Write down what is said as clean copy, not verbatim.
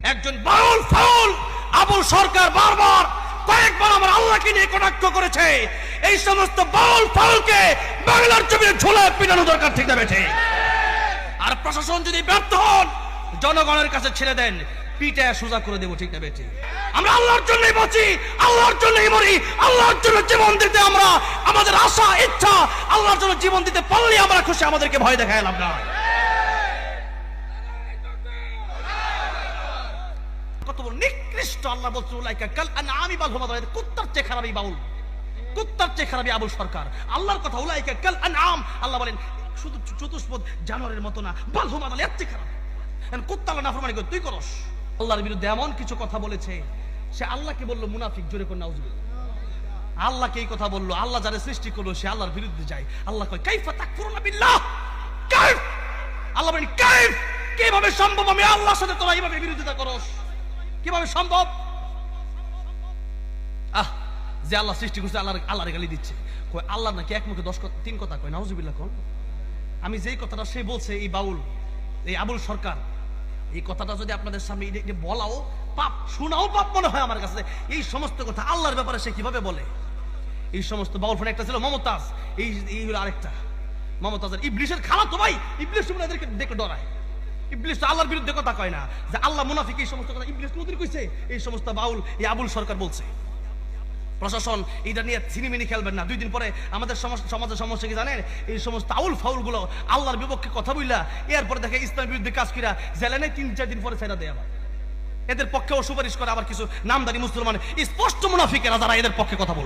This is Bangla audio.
একজন বাউল ফাউল আবুল সরকার বারবার কয়েকবার আমার আল্লাহকে নিয়ে কটাক্ষ করেছে। এই সমস্ত বাউল ফাউলকে বাংলার জমিনে ঝোলায় পিটানো দরকার, ঠিক না বেঠে? আর প্রশাসন যদি ব্যর্থ হন, জনগণের কাছে ছেড়ে দেন, পিটায় সোজা করে দেবো, ঠিক না বেঠে? আমরা আল্লাহর জন্যই বাঁচি, আল্লাহর জন্যই মরি, আল্লাহর জন্য জীবন দিতে আমরা আমাদের আশা ইচ্ছা, আল্লাহর জন্য জীবন দিতে পারলে আমরা খুশি, আমাদেরকে ভয় দেখায় লাভ না। কত বড় নিকৃষ্ট! আল্লাহ বলছেন উলাইকা কাল আনআমি বাল হুম আযাল, কুত্তার চেয়ে খারাপই বাউল, কুত্তার চেয়ে খারাপই আবুল সরকার। আল্লাহর কথা, উলাইকা কাল আনআম। আল্লাহ বলেন শুধু চতুষ্পদ জানোয়ারের মতো না, বাল হুম আযাল, এর চেয়ে খারাপ। কুত্তা আল্লাহ নাফরমানি করে তুই করস। আল্লাহর বিরুদ্ধে এমন কিছু কথা বলেছে, সে আল্লাহকে বলল মুনাফিক। জোরে করে নাউজুবিল্লাহ। আল্লাহকে এই কথা বললো, আল্লাহ যারা সৃষ্টি করলো সে আল্লাহর বিরুদ্ধে যায়। আল্লাহ কয় কাইফা তাকফুরুনা বিল্লাহ, কাইফ। আল্লাহ বলেন কাইফ, কিভাবে সম্ভব আমি আল্লাহর সাথে তোরা এইভাবে বিরোধিতা করস? কিভাবে সম্ভব? যে আল্লাহ সৃষ্টি করছে আল্লাহর গালি দিচ্ছে। কয় আল্লাহ নাকি এক মুখে 3 কথা কয়, নাউজুবিল্লাহ। কোন আমি যেই কথাটা সে বলছে, এই বাউল, এই আবুল সরকার, এই কথাটা যদি আপনাদের সামনে বলাও পাপ, শোনাও পাপ মনে হয় আমার কাছে। এই সমস্ত কথা আল্লাহর ব্যাপারে সে কিভাবে বলে? এই সমস্ত বাউল ফোন একটা ছিল মমতাজ, এই হলো আরেকটা মমতাজের ইবলিশের খালাতো ভাই। ইবলিশ এদেরকে দেখে ডরায়। ইবলিশ তো আল্লাহর বিরুদ্ধে কথা কয় না, যে আল্লাহ মুনাফিক, এই সমস্ত কথা ইবলিশ কোনদিন কইছে? এই সমস্ত বাউল, এই আবুল সরকার বলছে। প্রশাসন এটা নিয়ে ছিনিমিনি খেলবেন না। 2 দিন পরে আমাদের সমাজের সমস্যা কি জানেন? এই সমস্ত আউল ফাউল গুলো আল্লাহর বিপক্ষে কথা বললা, এরপরে দেখে ইসলামের বিরুদ্ধে কাজ কইরা জেলে নেই, 3-4 দিন পরে ছেড়ে দেয়। আবার এদের পক্ষেও সুপারিশ করে আবার কিছু নামদারি মুসলমান স্পষ্ট মুনাফিকেরা, যারা এদের পক্ষে কথা বলে।